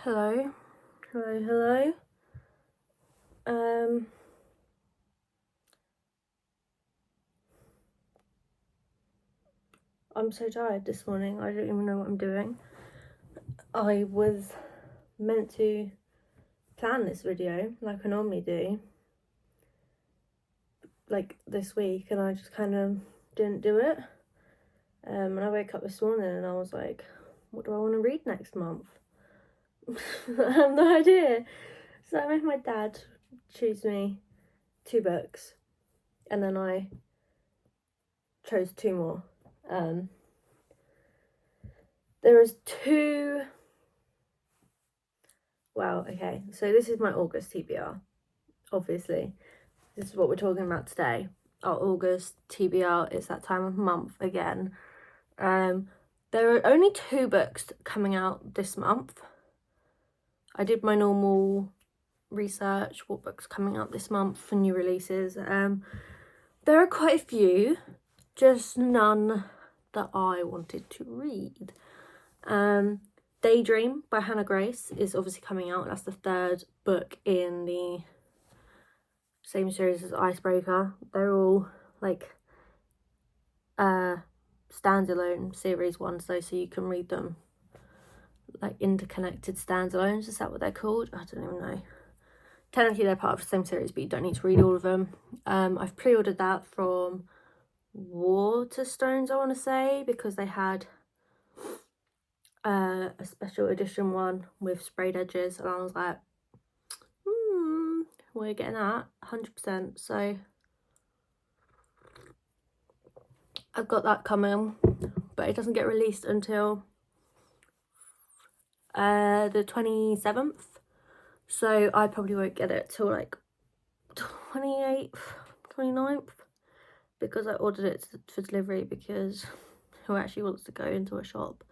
Hello. I'm so tired this morning. I don't even know what I'm doing. I was meant to plan this video like I normally do, like this week, and I just kind of didn't do it. And I woke up this morning and I was like, what do I want to read next month? I have no idea. So I made my dad choose me 2 books, and then I chose 2 more. There is 2. Wow, okay, so this is my August TBR, obviously. This is what we're talking about today. Our August TBR is that time of month again. There are only 2 books coming out this month. I did my normal research, what books coming out this month for new releases. There are quite a few, just none that I wanted to read. Daydream by Hannah Grace is obviously coming out. That's the 3rd book in the same series as Icebreaker. They're all like standalone series ones though, so you can read them like interconnected standalones. Is that what they're called? I don't even know. Technically they're part of the same series, but you don't need to read all of them. I've pre-ordered that from Waterstones, I want to say, because they had a special edition one with sprayed edges, and I was like, we're getting that 100%. So I've got that coming, but it doesn't get released until the 27th, so I probably won't get it till like 28th, 29th, because I ordered it for delivery, because who actually wants to go into a shop?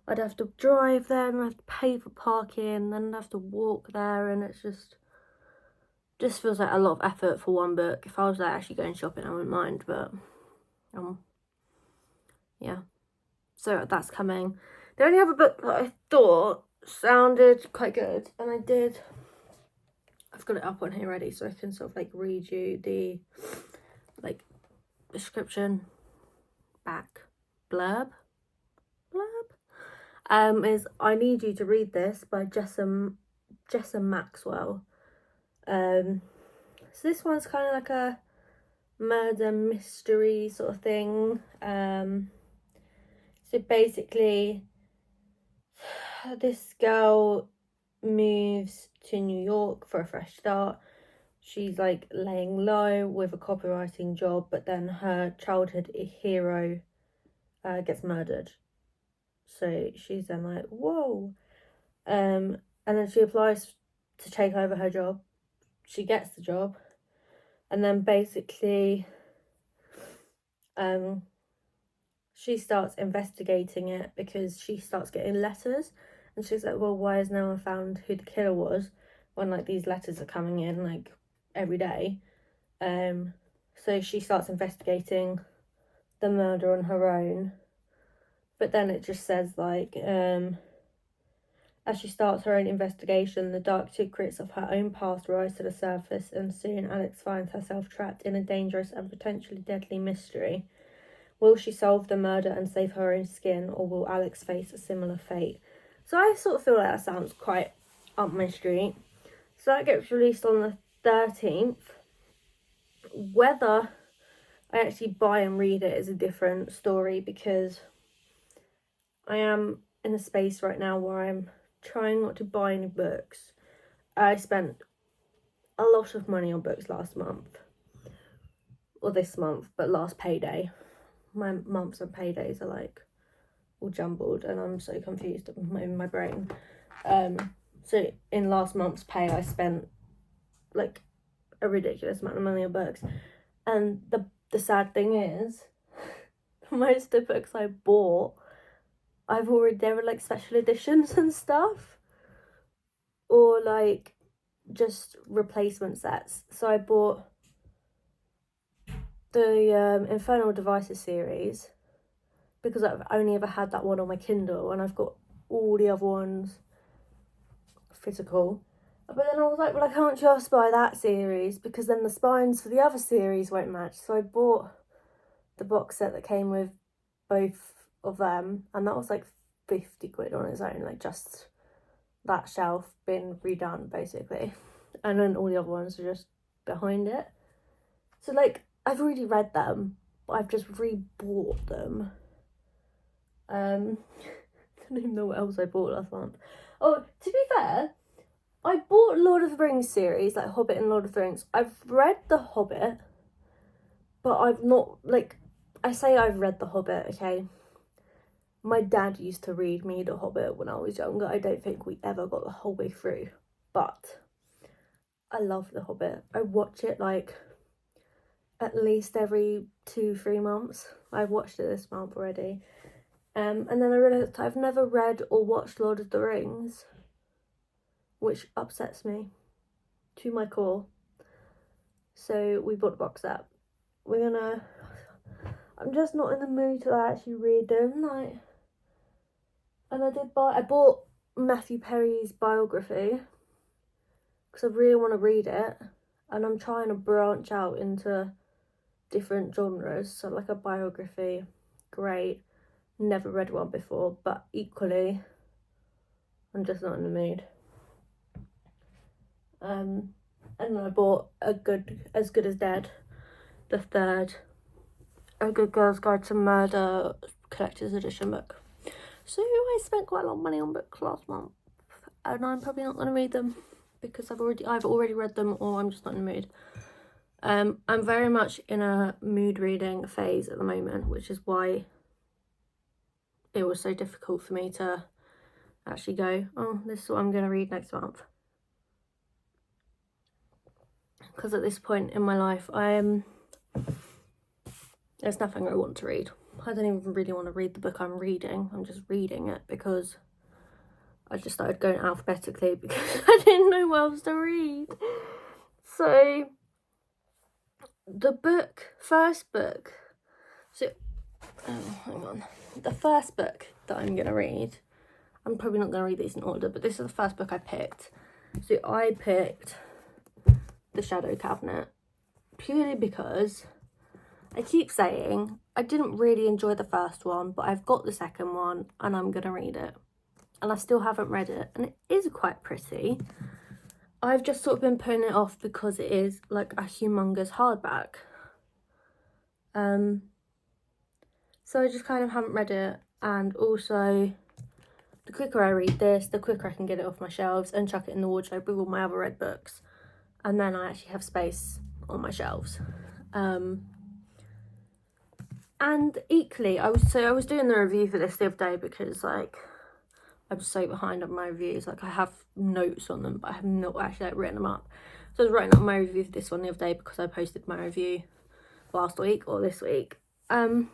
I'd have to drive there and I'd have to pay for parking, then I'd have to walk there, and it's just feels like a lot of effort for one book. If I was like actually going shopping, I wouldn't mind, but yeah, so that's coming. The only other book that I thought sounded quite good, and I've got it up on here ready, so I can sort of like read you the like description back blurb, is I Need You to Read This by Jessa Maxwell. So this one's kind of like a murder mystery sort of thing. So basically this girl moves to New York for a fresh start. She's like laying low with a copywriting job, but then her childhood hero gets murdered. So she's then like, whoa. And then she applies to take over her job. She gets the job, and then basically she starts investigating it because she starts getting letters, and she's like, well, why has no one found who the killer was when like these letters are coming in like every day? So she starts investigating the murder on her own, but then it just says like as she starts her own investigation, the dark secrets of her own past rise to the surface, and soon Alex finds herself trapped in a dangerous and potentially deadly mystery. Will she solve the murder and save her own skin, or will Alex face a similar fate? So I sort of feel like that sounds quite up my street. So that gets released on the 13th. Whether I actually buy and read it is a different story, because I am in a space right now where I'm trying not to buy any books. I spent a lot of money on books last month, or this month, but last payday. My months and paydays are like all jumbled, and I'm so confused in my brain. So in last month's pay, I spent like a ridiculous amount of money on books, and the sad thing is, most of the books I bought, there were like special editions and stuff, or like just replacement sets. So I bought the Infernal Devices series because I've only ever had that one on my Kindle, and I've got all the other ones physical. But then I was like, well, I can't just buy that series because then the spines for the other series won't match. So I bought the box set that came with both of them, and that was like 50 quid on its own, like just that shelf being redone basically. And then all the other ones are just behind it. So like, I've already read them, but I've just re-bought them. I don't even know what else I bought last month. Oh, to be fair, I bought Lord of the Rings series, like Hobbit and Lord of the Rings. I've read The Hobbit, but I've not, like, I say I've read The Hobbit, okay? My dad used to read me The Hobbit when I was younger. I don't think we ever got the whole way through, but I love The Hobbit. I watch it like at least every 2-3 months. I've watched it this month already. And then I realised I've never read or watched Lord of the Rings, which upsets me to my core. So we bought the box set. I'm just not in the mood to actually read them, like. And I bought Matthew Perry's biography because I really want to read it, and I'm trying to branch out into different genres. So like a biography, great. Never read one before, but equally, I'm just not in the mood. And then I bought As Good as Dead, the third A Good Girl's Guide to Murder collector's edition book. So I spent quite a lot of money on books last month, and I'm probably not going to read them because I've already read them, or I'm just not in the mood. I'm very much in a mood reading phase at the moment, which is why it was so difficult for me to actually go, oh, this is what I'm going to read next month. Because at this point in my life, there's nothing I want to read. I don't even really want to read the book I'm reading. I'm just reading it because I just started going alphabetically because I didn't know what else to read. So the first book that I'm going to read, I'm probably not going to read these in order, but this is the first book I picked. So I picked The Shadow Cabinet purely because I keep saying I didn't really enjoy the first one, but I've got the second one and I'm going to read it. And I still haven't read it, and it is quite pretty. I've just sort of been putting it off because it is like a humongous hardback. So I just kind of haven't read it, and also the quicker I read this, the quicker I can get it off my shelves and chuck it in the wardrobe with all my other read books, and then I actually have space on my shelves. And equally, I was doing the review for this the other day because like I'm so behind on my reviews. Like I have notes on them, but I have not actually like written them up. So I was writing up my review for this one the other day because I posted my review last week or this week. And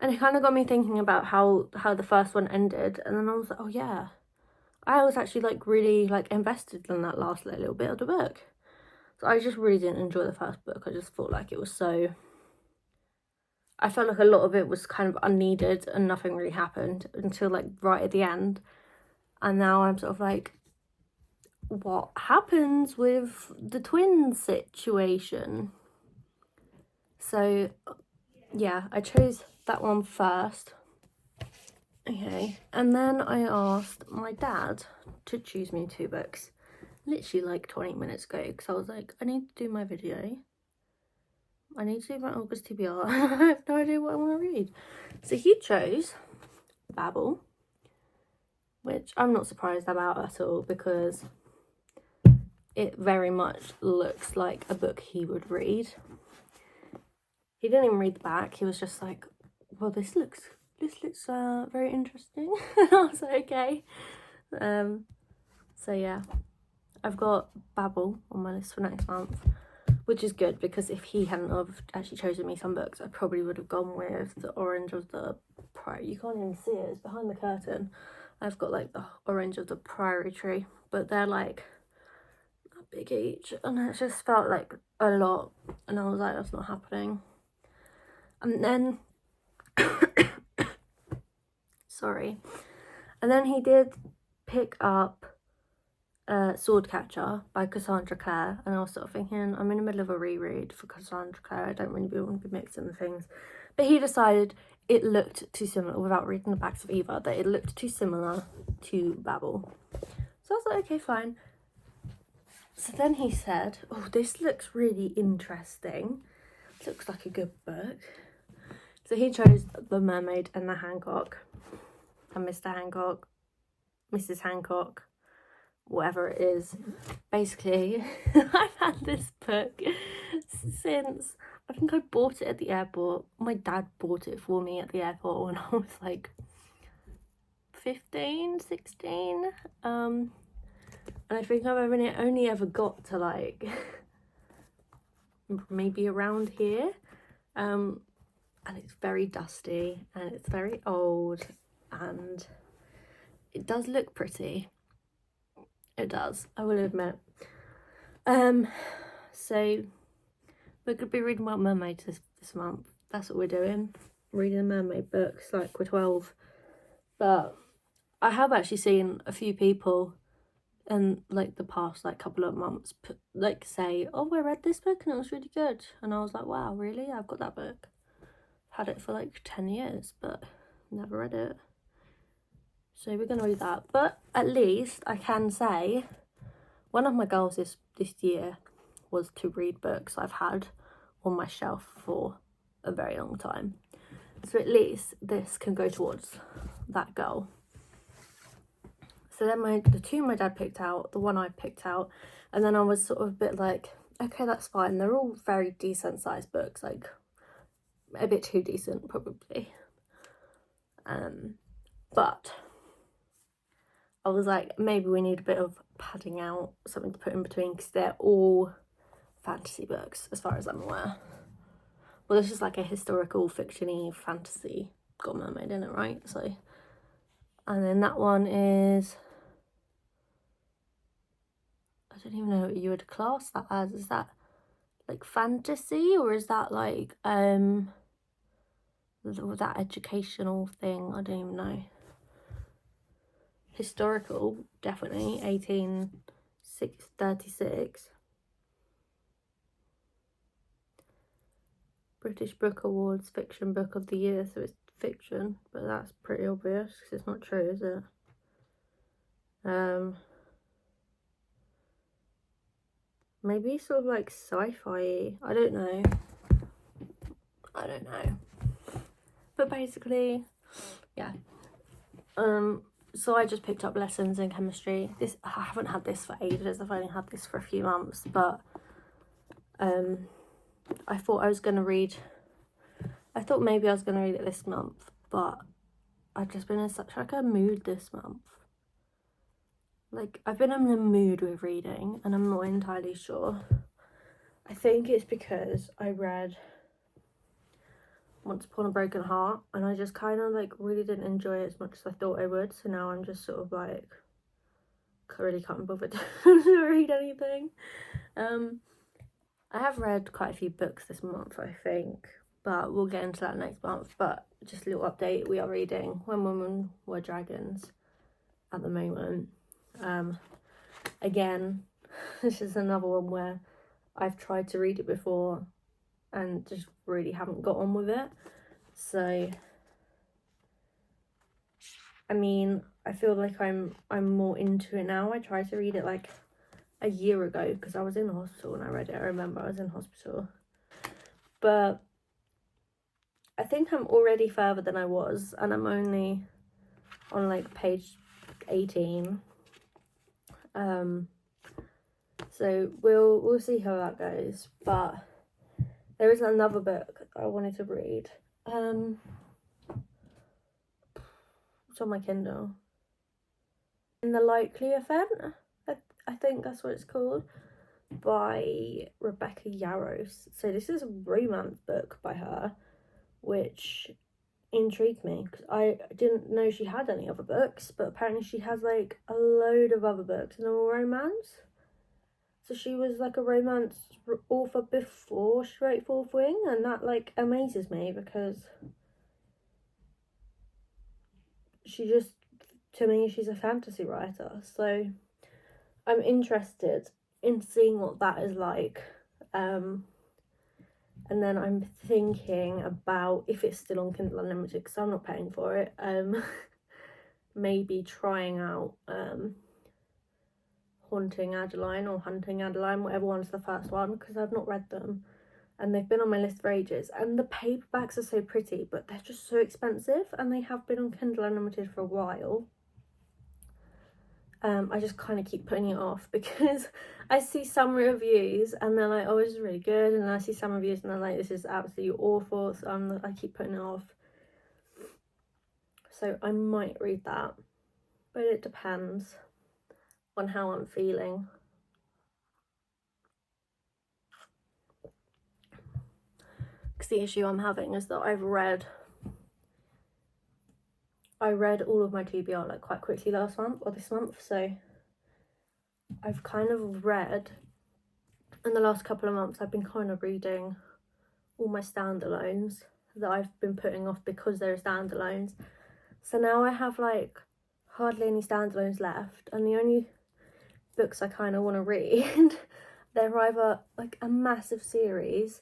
it kind of got me thinking about how the first one ended, and then I was like, oh yeah, I was actually like really like invested in that last little bit of the book. So I just really didn't enjoy the first book. I just felt like it was I felt like a lot of it was kind of unneeded and nothing really happened until like right at the end. And now I'm sort of like, what happens with the twin situation? So yeah, I chose that one first. Okay, and then I asked my dad to choose me 2 books, literally like 20 minutes ago, because I was like, I need to do my video. I need to do my August TBR. I have no idea what I want to read. So he chose Babel, which I'm not surprised about at all because it very much looks like a book he would read. He didn't even read the back. He was just like, well, this looks very interesting. And I was like, okay. So yeah, I've got Babel on my list for next month, which is good because if he hadn't have actually chosen me some books, I probably would have gone with the Orange of the Priory. You can't even see it, it's behind the curtain. I've got like the Orange of the Priory Tree, but they're like a big each, and it just felt like a lot, and I was like, that's not happening. And then sorry, and then he did pick up Swordcatcher by Cassandra Clare, and I was sort of thinking, I'm in the middle of a reread for Cassandra Clare, I don't really want to be mixing the things. But he decided it looked too similar, without reading the backs of either, that it looked too similar to Babel. So I was like, okay, fine. So then he said, oh, this looks really interesting. Looks like a good book. So he chose The Mermaid and the Hancock, and Mr. Hancock, Mrs. Hancock, whatever it is. Basically, I've had this book since, I think I bought it at the airport. My dad bought it for me at the airport when I was like 15, 16. And I think I've only ever got to like maybe around here. And it's very dusty and it's very old, and it does look pretty. It does, I will admit. So we're going to be reading about mermaids this month. That's what we're doing. Reading mermaid books like we're 12. But I have actually seen a few people in like the past like couple of months say, oh, I read this book and it was really good. And I was like, wow, really? I've got that book. Had it for like 10 years, but never read it. So we're going to read that. But at least I can say one of my goals this year was to read books I've had on my shelf for a very long time. So at least this can go towards that goal. So then the two my dad picked out, the one I picked out, and then I was sort of a bit like, okay, that's fine. They're all very decent sized books, like a bit too decent probably. But I was like, maybe we need a bit of padding out, something to put in between, because they're all fantasy books as far as I'm aware. Well, this is like a historical fiction-y fantasy, got mermaid in it, right? So, and then that one is, I don't even know what you would class that as. Is that like fantasy, or is that like that educational thing? I don't even know. Historical, definitely, 1836. British Book Awards Fiction Book of the Year, so it's fiction, but that's pretty obvious because it's not true, is it? Maybe sort of like sci-fi. I don't know. But basically, yeah. So I just picked up lessons in chemistry. I haven't had this for ages. I've only had this for a few months, but I thought maybe I was gonna read it this month, but I've just been in such like a mood this month. Like, I've been in a mood with reading, and I'm not entirely sure. I think it's because I read Once Upon a Broken Heart, and I just kind of like really didn't enjoy it as much as I thought I would, so now I'm just sort of like really can't be bothered to read anything. I have read quite a few books this month, I think, but we'll get into that next month. But just a little update, we are reading When Women Were Dragons at the moment. Again, this is another one where I've tried to read it before and just really haven't got on with it. So, I mean, I feel like I'm more into it now. I tried to read it like a year ago because I was in the hospital when I read it. I remember I was in hospital. But I think I'm already further than I was, and I'm only on like page 18. So we'll see how that goes. But there is another book I wanted to read. It's on my Kindle. In the Likely Event, I think that's what it's called, by Rebecca Yarros. So this is a romance book by her, which intrigued me because I didn't know she had any other books, but apparently she has like a load of other books and all romance. So she was like a romance author before she wrote Fourth Wing, and that like amazes me because to me she's a fantasy writer. So I'm interested in seeing what that is like. And then I'm thinking about, if it's still on Kindle Unlimited, because I'm not paying for it, maybe trying out Haunting Adeline or Hunting Adeline, whatever one's the first one, because I've not read them and they've been on my list for ages, and the paperbacks are so pretty, but they're just so expensive, and they have been on Kindle Unlimited for a while. I just kind of keep putting it off because I see some reviews and they're like, oh, this is really good, and then I see some reviews and they're like, this is absolutely awful, so I keep putting it off. So I might read that, but it depends on how I'm feeling. Because the issue I'm having is that I read all of my TBR like quite quickly last month or this month, so I've kind of read, in the last couple of months I've been kind of reading all my standalones that I've been putting off because they're standalones. So now I have like hardly any standalones left, and the only books I kind of want to read they're either like a massive series,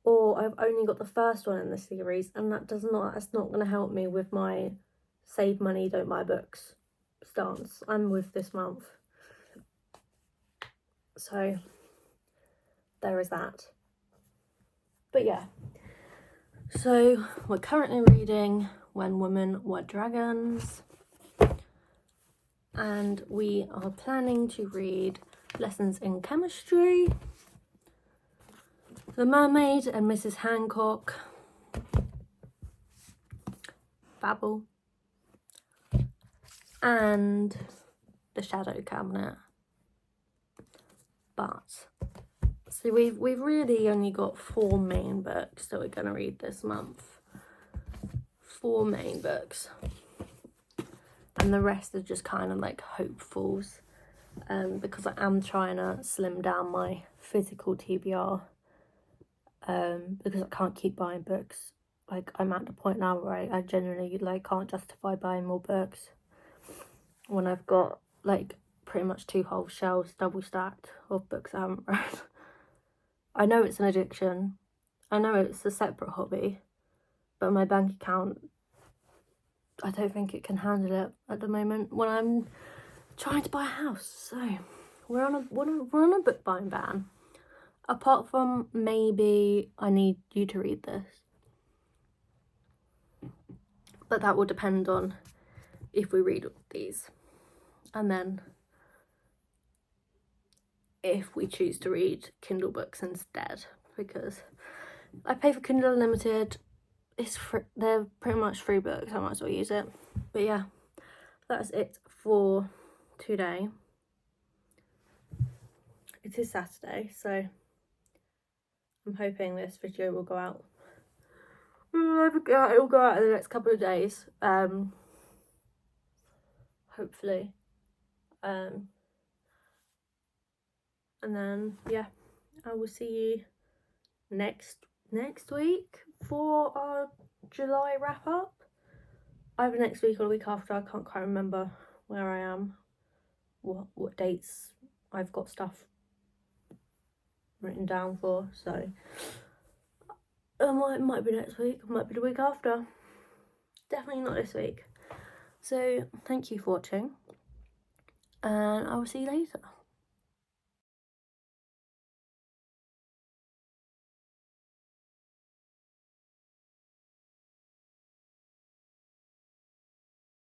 or I've only got the first one in the series, and that's not going to help me with my save money, don't buy books stance I'm with this month. So there is that. But yeah, so we're currently reading When Women Were Dragons, and we are planning to read Lessons in Chemistry, The Mermaid and Mrs. Hancock, Babel, and The Shadow Cabinet. But so we've really only got 4 main books that we're going to read this month. 4 main books, and the rest are just kind of like hopefuls, because I am trying to slim down my physical TBR, because I can't keep buying books. Like, I'm at the point now where I genuinely like can't justify buying more books when I've got like pretty much 2 whole shelves double stacked of books I haven't read. I know it's an addiction, I know it's a separate hobby, but my bank account, I don't think it can handle it at the moment when I'm trying to buy a house. So we're on a book buying ban. Apart from maybe I need you to read this, but that will depend on if we read all these, and then if we choose to read Kindle books instead, because I pay for Kindle Unlimited. It's free, they're pretty much free books, I might as well use it. But yeah, that's it for today. It is Saturday, so I'm hoping this video will go out. It will go out in the next couple of days, hopefully. And then yeah, I will see you next week for our July wrap up. Either next week or the week after. I can't quite remember where I am, what dates I've got stuff written down for, so it might be next week, it might be the week after, definitely not this week. So thank you for watching, and I will see you later.